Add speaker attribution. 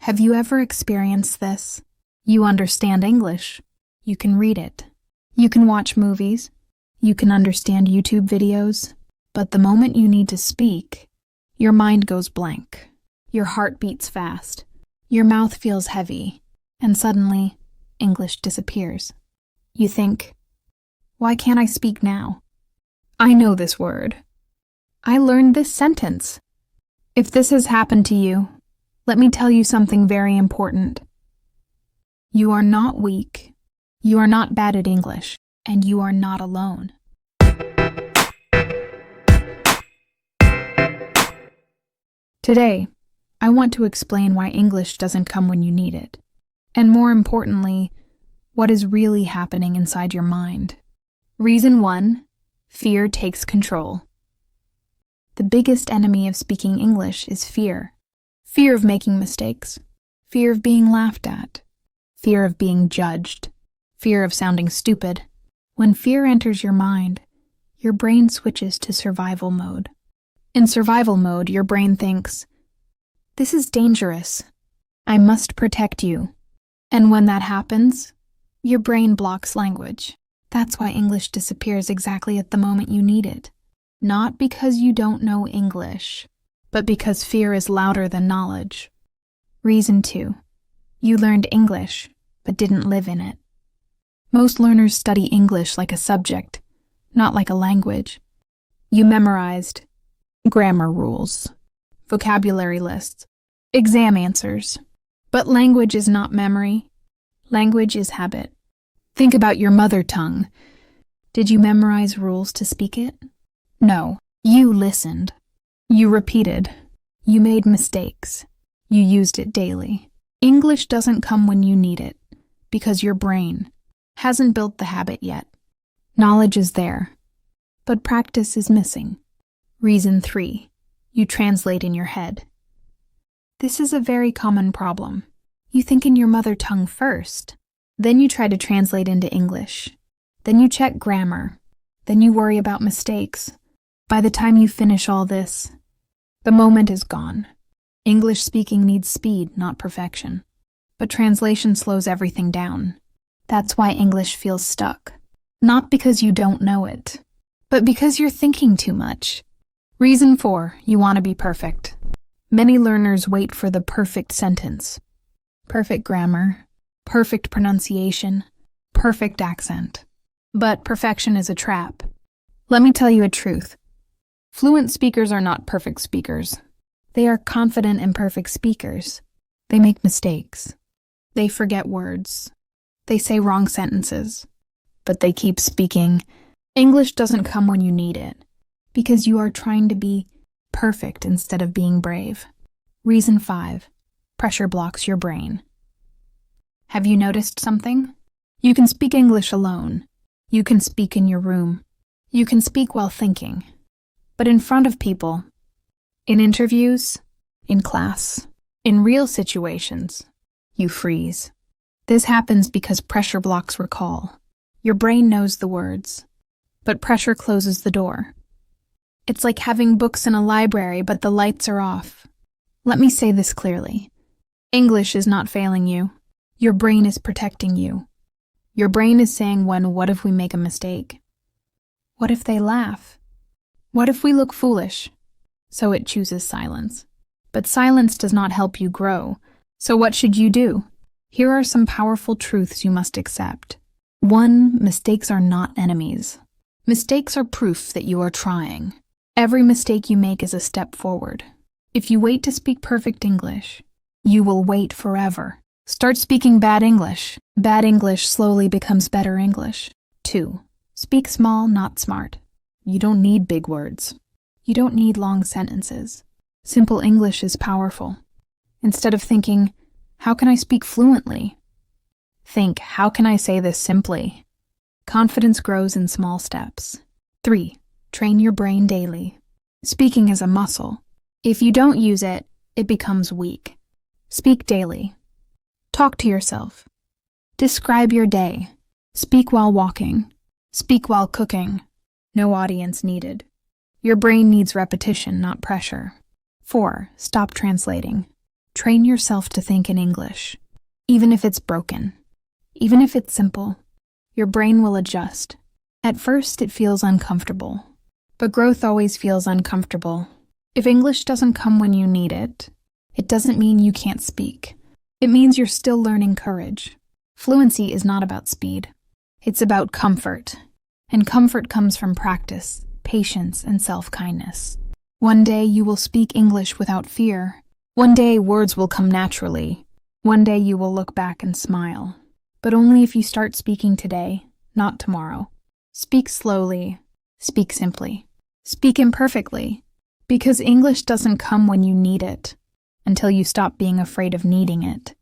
Speaker 1: Have you ever experienced this? You understand English. You can read it. You can watch movies. You can understand YouTube videos. But the moment you need to speak, your mind goes blank. Your heart beats fast. Your mouth feels heavy. And suddenly, English disappears. You think, why can't I speak now? I know this word. I learned this sentence. If this has happened to you, let me tell you something very important. You are not weak. You are not bad at English, and you are not alone. Today, I want to explain why English doesn't come when you need it, and more importantly, what is really happening inside your mind. Reason 1, fear takes control. The biggest enemy of speaking English is fear. Fear of making mistakes, fear of being laughed at, fear of being judged, fear of sounding stupid. When fear enters your mind, your brain switches to survival mode. In survival mode, your brain thinks, this is dangerous. I must protect you. And when that happens, your brain blocks language. That's why English disappears exactly at the moment you need it. Not because you don't know English, but because fear is louder than knowledge. Reason 2. You learned English, but didn't live in it. Most learners study English like a subject, not like a language. You memorized grammar rules, vocabulary lists, exam answers. But language is not memory. Language is habit. Think about your mother tongue. Did you memorize rules to speak it? No, you listened. You repeated. You made mistakes. You used it daily. English doesn't come when you need it, because your brain hasn't built the habit yet. Knowledge is there, but practice is missing. Reason 3. You translate in your head. This is a very common problem. You think in your mother tongue first, then you try to translate into English. Then you check grammar. Then you worry about mistakes. By the time you finish all this, the moment is gone. English speaking needs speed, not perfection. But translation slows everything down. That's why English feels stuck. Not because you don't know it, but because you're thinking too much. Reason 4, you want to be perfect. Many learners wait for the perfect sentence. Perfect grammar, perfect pronunciation, perfect accent. But perfection is a trap. Let me tell you a truth. Fluent speakers are not perfect speakers. They are confident imperfect speakers. They make mistakes. They forget words. They say wrong sentences. But they keep speaking. English doesn't come when you need it, because you are trying to be perfect instead of being brave. Reason 5. Pressure blocks your brain. Have you noticed something? You can speak English alone. You can speak in your room. You can speak while thinking. But in front of people, in interviews, in class, in real situations, you freeze. This happens because pressure blocks recall. Your brain knows the words, but pressure closes the door. It's like having books in a library, but the lights are off. Let me say this clearly. English is not failing you. Your brain is protecting you. Your brain is saying what if we make a mistake? What if they laugh? What if we look foolish? So it chooses silence. But silence does not help you grow. So what should you do? Here are some powerful truths you must accept. 1. Mistakes are not enemies. Mistakes are proof that you are trying. Every mistake you make is a step forward. If you wait to speak perfect English, you will wait forever. Start speaking bad English. Bad English slowly becomes better English. 2. Speak small, not smart. You don't need big words. You don't need long sentences. Simple English is powerful. Instead of thinking, how can I speak fluently? Think, how can I say this simply? Confidence grows in small steps. 3. Train your brain daily. Speaking is a muscle. If you don't use it, it becomes weak. Speak daily. Talk to yourself. Describe your day. Speak while walking. Speak while cooking. No audience needed. Your brain needs repetition, not pressure. 4. Stop translating. Train yourself to think in English. Even if it's broken, even if it's simple, your brain will adjust. At first, it feels uncomfortable, but growth always feels uncomfortable. If English doesn't come when you need it, it doesn't mean you can't speak. It means you're still learning courage. Fluency is not about speed. It's about comfort. And comfort comes from practice, patience, and self-kindness. One day you will speak English without fear. One day words will come naturally. One day you will look back and smile. But only if you start speaking today, not tomorrow. Speak slowly. Speak simply. Speak imperfectly. Because English doesn't come when you need it, until you stop being afraid of needing it.